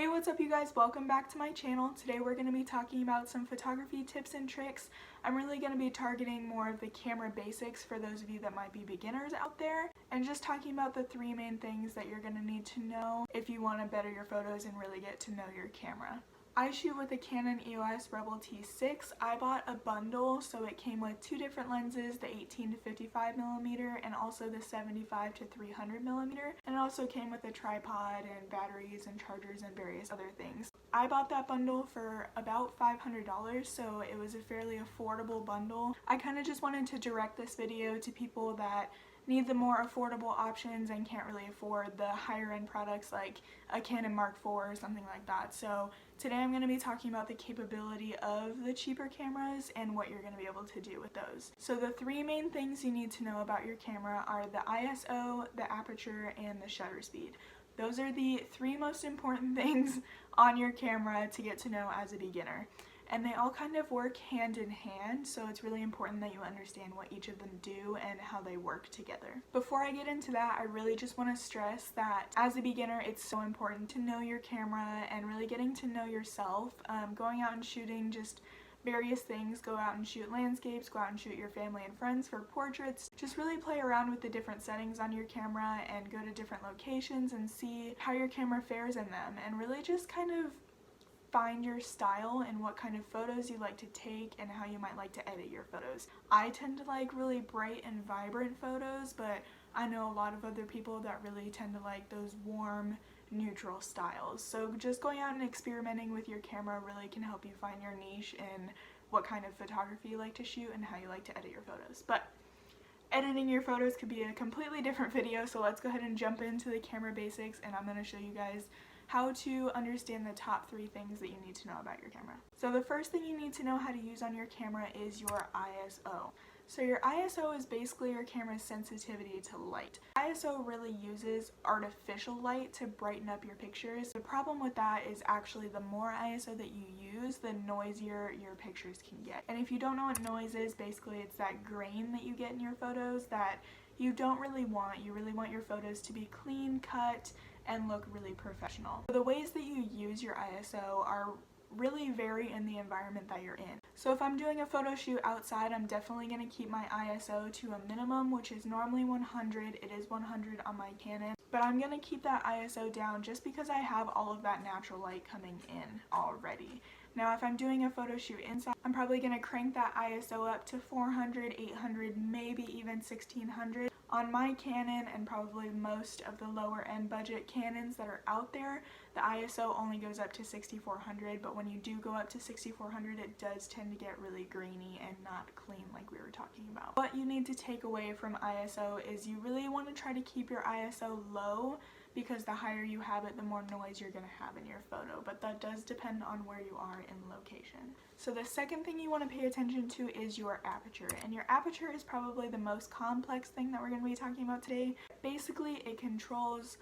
Hey, what's up you guys? Welcome back to my channel. Today we're going to be talking about some photography tips and tricks. I'm really going to be targeting more of the camera basics for those of you that might be beginners out there, and just talking about the three main things that you're going to need to know if you want to better your photos and really get to know your camera. I shoot with a Canon EOS Rebel T6. I bought a bundle, so it came with two different lenses, the 18 to 55mm and also the 75 to 300mm, and it also came with a tripod and batteries and chargers and various other things. I bought that bundle for about $500, so it was a fairly affordable bundle. I kind of just wanted to direct this video to people that need the more affordable options and can't really afford the higher end products like a Canon Mark IV or something like that. So today I'm going to be talking about the capability of the cheaper cameras and what you're going to be able to do with those. So the three main things you need to know about your camera are the ISO, the aperture, and the shutter speed. Those are the three most important things on your camera to get to know as a beginner. And they all kind of work hand in hand, so it's really important that you understand what each of them do and how they work together. Before I get into that, I really just want to stress that as a beginner, it's so important to know your camera and really getting to know yourself. Going out and shooting just various things, go out and shoot landscapes, go out and shoot your family and friends for portraits. Just really play around with the different settings on your camera and go to different locations and see how your camera fares in them, and really just kind of find your style and what kind of photos you like to take and how you might like to edit your photos. I tend to like really bright and vibrant photos, but I know a lot of other people that really tend to like those warm, neutral styles. So just going out and experimenting with your camera really can help you find your niche in what kind of photography you like to shoot and how you like to edit your photos. But editing your photos could be a completely different video, so let's go ahead and jump into the camera basics, and I'm going to show you guys how to understand the top three things that you need to know about your camera. So the first thing you need to know how to use on your camera is your ISO. So your ISO is basically your camera's sensitivity to light. ISO really uses artificial light to brighten up your pictures. The problem with that is actually the more ISO that you use, the noisier your pictures can get. And if you don't know what noise is, basically it's that grain that you get in your photos that you don't really want. You really want your photos to be clean cut and look really professional. The ways that you use your ISO are really vary in the environment that you're in. So if I'm doing a photo shoot outside, I'm definitely going to keep my ISO to a minimum, which is normally 100. It is 100 on my Canon, but I'm going to keep that ISO down just because I have all of that natural light coming in already. Now if I'm doing a photo shoot inside, I'm probably going to crank that ISO up to 400, 800, maybe even 1600. On my Canon and probably most of the lower end budget Canons that are out there, the ISO only goes up to 6400, but when you do go up to 6400, it does tend to get really grainy and not clean like we were talking about. What you need to take away from ISO is you really want to try to keep your ISO low, because the higher you have it, the more noise you're going to have in your photo, but that does depend on where you are in location. So the second thing you want to pay attention to is your aperture, and your aperture is probably the most complex thing that we're going to be talking about today. Basically, it controls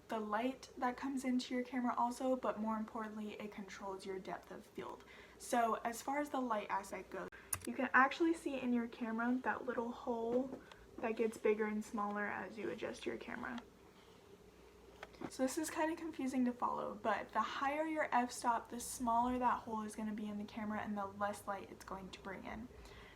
the light that comes into your camera also, but more importantly, it controls your depth of field. So as far as the light aspect goes, you can actually see in your camera that little hole that gets bigger and smaller as you adjust your camera. So this is kind of confusing to follow, but the higher your f-stop, the smaller that hole is going to be in the camera and the less light it's going to bring in.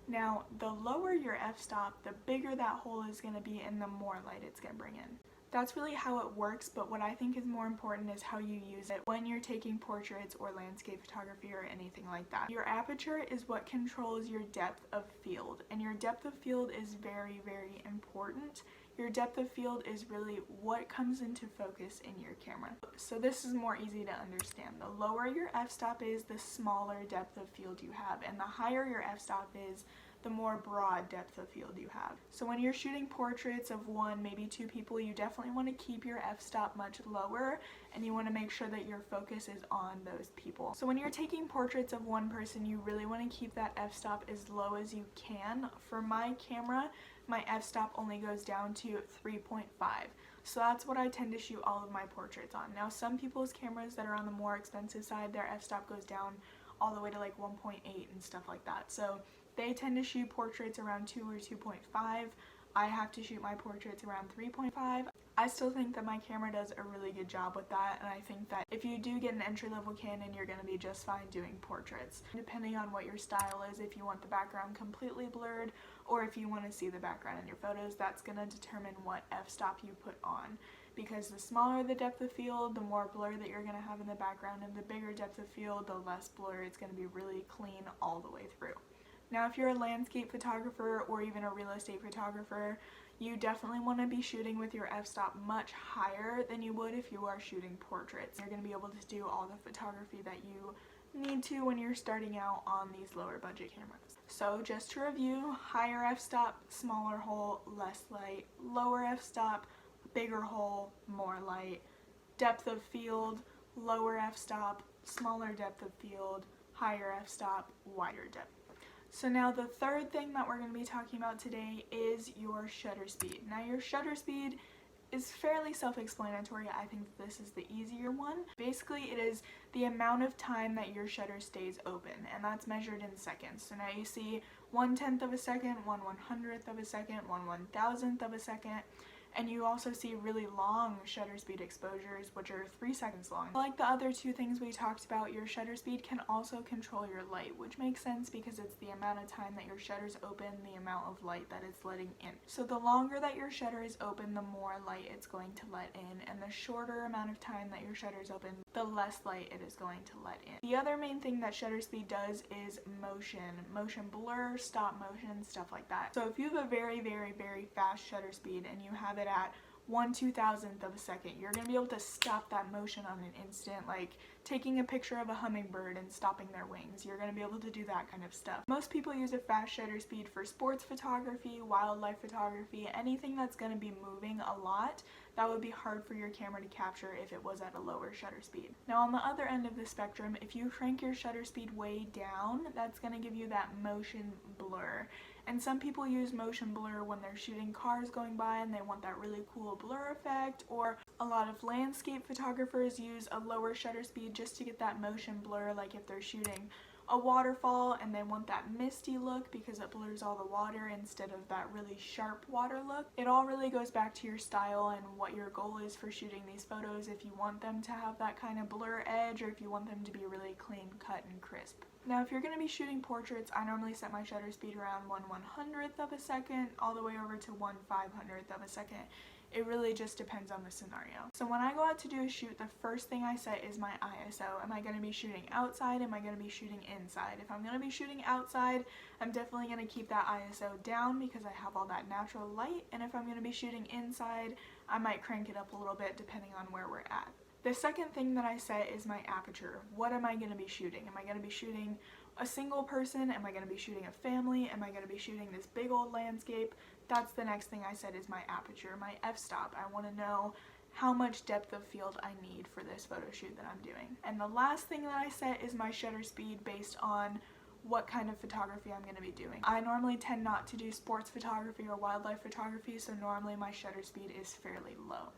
Now, the lower your f-stop, the bigger that hole is going to be and the more light it's going to bring in. That's really how it works, but what I think is more important is how you use it when you're taking portraits or landscape photography or anything like that. Your aperture is what controls your depth of field, and your depth of field is very, very important. Your depth of field is really what comes into focus in your camera. So this is more easy to understand. The lower your f-stop is, the smaller depth of field you have, and the higher your f-stop is, the more broad depth of field you have. So when you're shooting portraits of one, maybe two people, you definitely want to keep your f-stop much lower, and you want to make sure that your focus is on those people. So when you're taking portraits of one person, you really want to keep that f-stop as low as you can. For my camera, my f-stop only goes down to 3.5. So that's what I tend to shoot all of my portraits on. Now some people's cameras that are on the more expensive side, their f-stop goes down all the way to like 1.8 and stuff like that. So they tend to shoot portraits around 2 or 2.5. I have to shoot my portraits around 3.5. I still think that my camera does a really good job with that, and I think that if you do get an entry-level Canon, you're going to be just fine doing portraits. Depending on what your style is, if you want the background completely blurred or if you want to see the background in your photos, that's going to determine what f-stop you put on. Because the smaller the depth of field, the more blur that you're going to have in the background, and the bigger depth of field, the less blur. It's going to be really clean all the way through. Now, if you're a landscape photographer or even a real estate photographer, you definitely want to be shooting with your f-stop much higher than you would if you are shooting portraits. You're going to be able to do all the photography that you need to when you're starting out on these lower budget cameras. So just to review, higher f-stop, smaller hole, less light, lower f-stop, bigger hole, more light, depth of field, lower f-stop, smaller depth of field, higher f-stop, wider depth. So now the third thing that we're going to be talking about today is your shutter speed. Now your shutter speed is fairly self-explanatory. I think this is the easier one. Basically, it is the amount of time that your shutter stays open, and that's measured in seconds. So now you see 1/10 of a second, 1/100th of a second, 1/1000th of a second, and you also see really long shutter speed exposures, which are 3 seconds long. Like the other two things we talked about, your shutter speed can also control your light, which makes sense because it's the amount of time that your shutter's open, the amount of light that it's letting in. So the longer that your shutter is open, the more light it's going to let in, and the shorter amount of time that your shutter is open, the less light it is going to let in. The other main thing that shutter speed does is motion blur, stop motion, stuff like that. So if you have a very, very, very fast shutter speed and you have it at 1/2000th of a second, you're going to be able to stop that motion on an instant, like taking a picture of a hummingbird and stopping their wings. You're going to be able to do that kind of stuff. Most people use a fast shutter speed for sports photography, wildlife photography, anything that's going to be moving a lot. That would be hard for your camera to capture if it was at a lower shutter speed. Now on the other end of the spectrum, if you crank your shutter speed way down, that's going to give you that motion blur. And some people use motion blur when they're shooting cars going by and they want that really cool blur effect, or a lot of landscape photographers use a lower shutter speed just to get that motion blur, like if they're shooting a waterfall and they want that misty look because it blurs all the water instead of that really sharp water look. It all really goes back to your style and what your goal is for shooting these photos, if you want them to have that kind of blur edge or if you want them to be really clean cut and crisp. Now if you're going to be shooting portraits, I normally set my shutter speed around 1/100th of a second all the way over to 1/500th of a second. It really just depends on the scenario. So when I go out to do a shoot, the first thing I set is my ISO. Am I going to be shooting outside? Am I going to be shooting inside? If I'm going to be shooting outside, I'm definitely going to keep that ISO down because I have all that natural light. And if I'm going to be shooting inside, I might crank it up a little bit depending on where we're at. The second thing that I set is my aperture. What am I going to be shooting? Am I going to be shooting a single person? Am I going to be shooting a family? Am I going to be shooting this big old landscape? That's the next thing I said is my aperture, my f-stop. I want to know how much depth of field I need for this photo shoot that I'm doing. And the last thing that I set is my shutter speed based on what kind of photography I'm going to be doing. I normally tend not to do sports photography or wildlife photography, so normally my shutter speed is fairly low.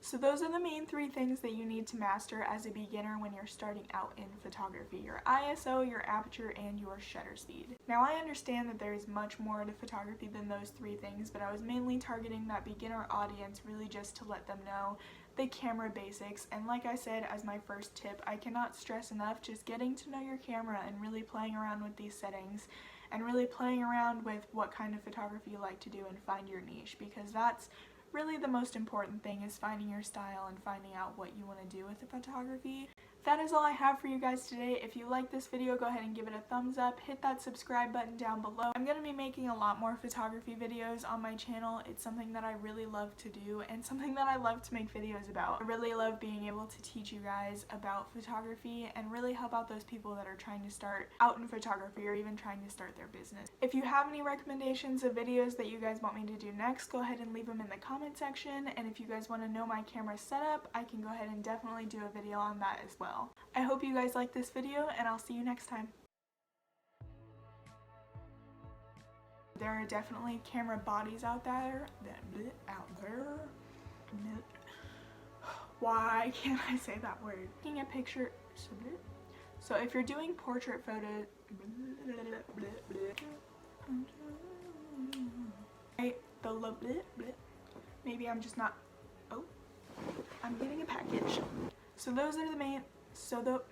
So those are the main 3 things that you need to master as a beginner when you're starting out in photography: your ISO, your aperture, and your shutter speed. Now I understand that there's much more to photography than those 3 things, but I was mainly targeting that beginner audience really just to let them know the camera basics. And like I said as my first tip, I cannot stress enough just getting to know your camera and really playing around with these settings and really playing around with what kind of photography you like to do and find your niche, because that's really the most important thing, is finding your style and finding out what you want to do with the photography. That is all I have for you guys today. If you like this video, go ahead and give it a thumbs up, hit that subscribe button down below. I'm going to be making a lot more photography videos on my channel. It's something that I really love to do and something that I love to make videos about. I really love being able to teach you guys about photography and really help out those people that are trying to start out in photography or even trying to start their business. If you have any recommendations of videos that you guys want me to do next, go ahead and leave them in the comment section. And if you guys want to know my camera setup, I can go ahead and definitely do a video on that as well. I hope you guys liked this video, and I'll see you next time. There are definitely camera bodies out there. Why can't I say that word? Taking a picture. So if you're doing portrait photos, maybe I'm just not I'm getting a package. So those are the main, so the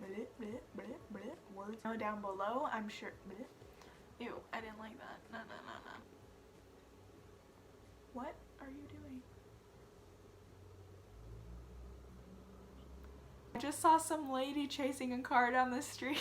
words down below, I'm sure. Ew, I didn't like that. No. What are you doing? I just saw some lady chasing a car down the street.